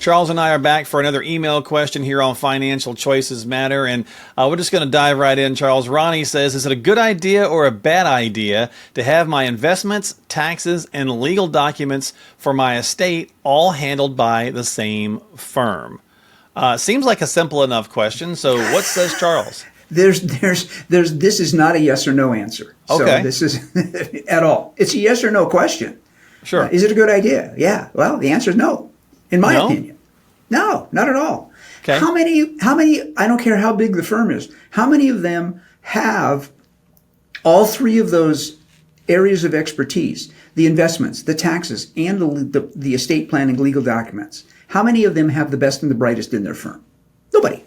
Charles and I are back for another email question here on Financial Choices Matter. And we're just going to dive right in, Charles. Ronnie says, is it a good idea or a bad idea to have my investments, taxes, and legal documents for my estate all handled by the same firm? Seems like a simple enough question. So what says Charles? This is not a yes or no answer. Okay. So this is at all. It's a yes or no question. Sure. Is it a good idea? Yeah. Well, the answer is no, in my opinion. No, not at all. Okay. How many, I don't care how big the firm is, how many of them have all three of those areas of expertise, the investments, the taxes, and the estate planning legal documents? How many of them have the best and the brightest in their firm? Nobody.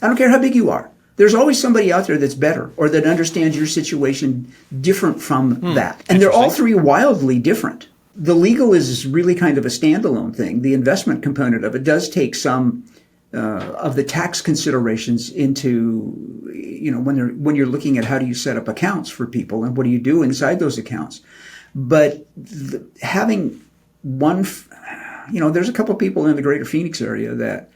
I don't care how big you are. There's always somebody out there that's better or that understands your situation different from that. And they're all three wildly different. The legal is really kind of a standalone thing. The investment component of it does take some of the tax considerations into, when you're looking at how do you set up accounts for people and what do you do inside those accounts. But having one, there's a couple of people in the greater Phoenix area that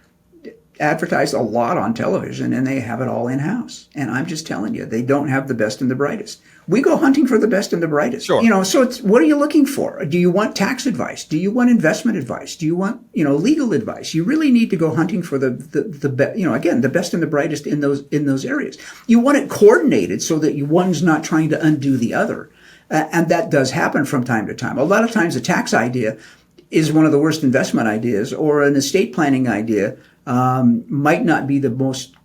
advertise a lot on television and they have it all in-house. And I'm just telling you, they don't have the best and the brightest. We go hunting for the best and the brightest. Sure. So what are you looking for? Do you want tax advice? Do you want investment advice? Do you want, legal advice? You really need to go hunting for the best and the brightest in those areas. You want it coordinated so that one's not trying to undo the other. And that does happen from time to time. A lot of times a tax idea is one of the worst investment ideas, or an estate planning idea might not be the most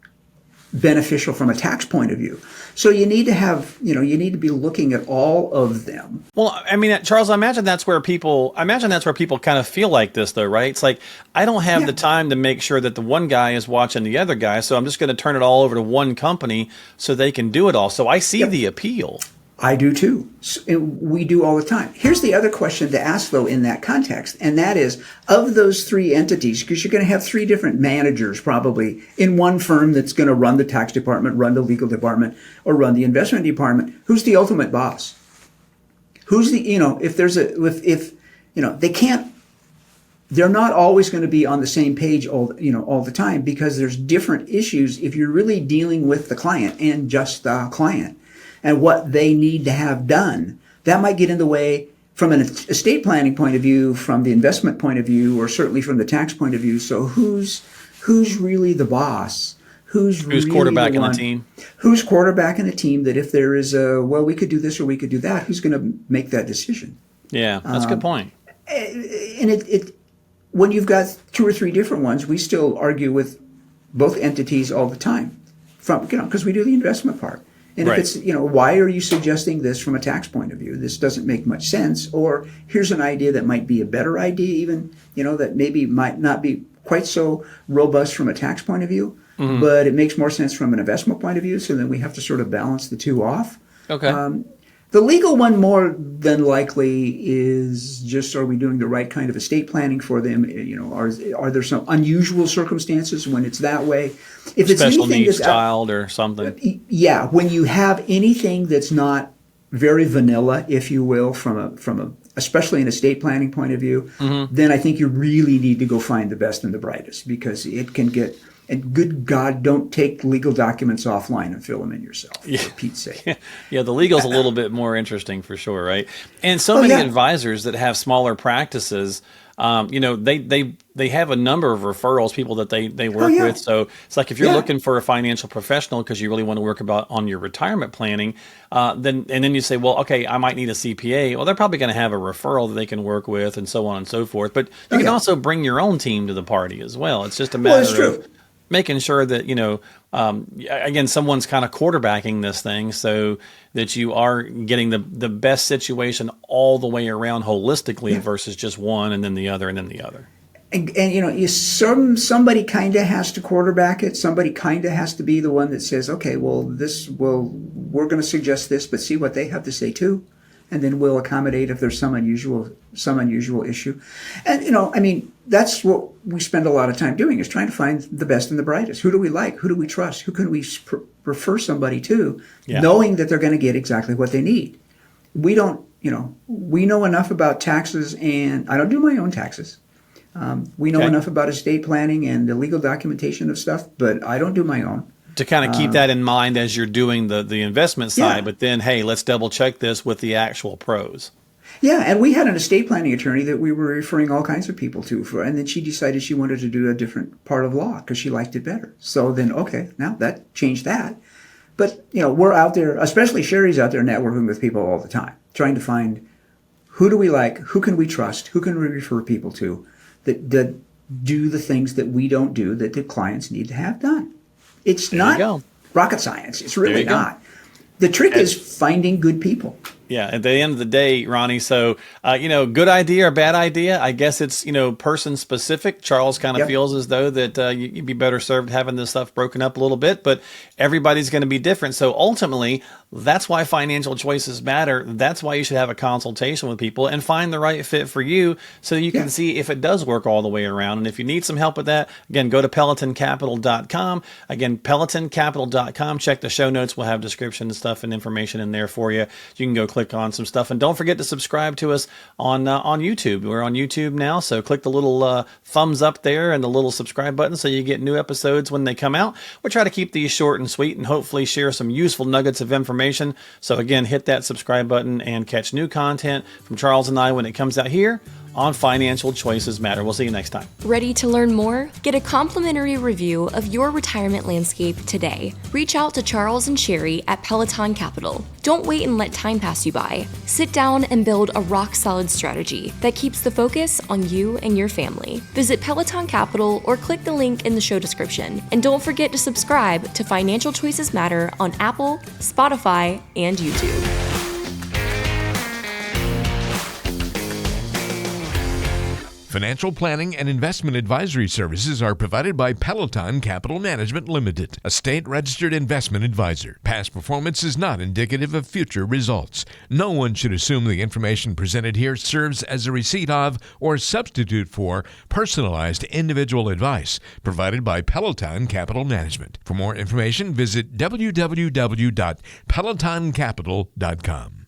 beneficial from a tax point of view. So you need to have, you need to be looking at all of them. Well, I mean, Charles, I imagine that's where people kind of feel like this, though, right? It's like, I don't have the time to make sure that the one guy is watching the other guy, so I'm just going to turn it all over to one company so they can do it all. So I see the appeal. I do too. We do all the time. Here's the other question to ask, though, in that context, and that is, of those three entities, because you're going to have three different managers probably in one firm that's going to run the tax department, run the legal department, or run the investment department. Who's the ultimate boss? Who's the, they can't, they're not always going to be on the same page all the time, because there's different issues if you're really dealing with the client and just the client and what they need to have done. That might get in the way from an estate planning point of view, from the investment point of view, or certainly from the tax point of view. So who's really the boss? Who's really quarterbacking the team? Who's quarterbacking a team that if there is we could do this or we could do that, who's going to make that decision? Yeah, that's a good point. And when you've got two or three different ones, we still argue with both entities all the time, because we do the investment part. And if it's, why are you suggesting this from a tax point of view? This doesn't make much sense. Or here's an idea that might be a better idea even, that maybe might not be quite so robust from a tax point of view, but it makes more sense from an investment point of view. So then we have to sort of balance the two off. Okay. The legal one, more than likely, is just, are we doing the right kind of estate planning for them? Are there some unusual circumstances when it's that way? If it's special anything needs that's child or something. Yeah, when you have anything that's not very vanilla, if you will, from especially an estate planning point of view, then I think you really need to go find the best and the brightest, because it can get. And good God, don't take legal documents offline and fill them in yourself, for Pete's sake. Yeah, the legal's a little bit more interesting for sure, right? And so many advisors that have smaller practices, they have a number of referrals, people that they work with. So it's like if you're looking for a financial professional because you really want to work on your retirement planning, then you say, well, okay, I might need a CPA. Well, they're probably going to have a referral that they can work with, and so on and so forth. But you can also bring your own team to the party as well. It's just a matter of making sure that, again, someone's kind of quarterbacking this thing so that you are getting the best situation all the way around holistically versus just one and then the other and then the other. And somebody kind of has to quarterback it. Somebody kind of has to be the one that says, okay, we're going to suggest this, but see what they have to say too. And then we'll accommodate if there's some unusual issue. And, that's what we spend a lot of time doing, is trying to find the best and the brightest. Who do we like? Who do we trust? Who can we refer somebody to, knowing that they're going to get exactly what they need? We don't, we know enough about taxes, and I don't do my own taxes. We know Okay. enough about estate planning and the legal documentation of stuff, but I don't do my own. To kind of keep that in mind as you're doing the investment side, Yeah. but then, hey, let's double check this with the actual pros. Yeah, and we had an estate planning attorney that we were referring all kinds of people to for, and then she decided she wanted to do a different part of law because she liked it better. So then, okay, now that changed that. But, we're out there, especially Sherry's out there networking with people all the time, trying to find who do we like, who can we trust, who can we refer people to that do the things that we don't do that the clients need to have done. It's not rocket science. It's really not. The trick is finding good people. Yeah, at the end of the day, Ronnie, so, good idea or bad idea, I guess it's, person specific. Charles kind of feels as though that you'd be better served having this stuff broken up a little bit, but everybody's going to be different. So ultimately, that's why financial choices matter. That's why you should have a consultation with people and find the right fit for you so you can see if it does work all the way around. And if you need some help with that, again, go to PelletonCapital.com. Again, PelletonCapital.com. Check the show notes. We'll have description and stuff and information in there for you. You can go click on some stuff, and don't forget to subscribe to us on YouTube. We're on YouTube now, so click the little thumbs up there and the little subscribe button so you get new episodes when they come out. We try to keep these short and sweet and hopefully share some useful nuggets of information. So again, hit that subscribe button and catch new content from Charles and I when it comes out here on Financial Choices Matter. We'll see you next time. Ready to learn more? Get a complimentary review of your retirement landscape today. Reach out to Charles and Sherry at Pelleton Capital. Don't wait and let time pass you by. Sit down and build a rock-solid strategy that keeps the focus on you and your family. Visit Pelleton Capital or click the link in the show description. And don't forget to subscribe to Financial Choices Matter on Apple, Spotify, and YouTube. Financial planning and investment advisory services are provided by Pelleton Capital Management Limited, a state-registered investment advisor. Past performance is not indicative of future results. No one should assume the information presented here serves as a receipt of or substitute for personalized individual advice provided by Pelleton Capital Management. For more information, visit www.pelletoncapital.com.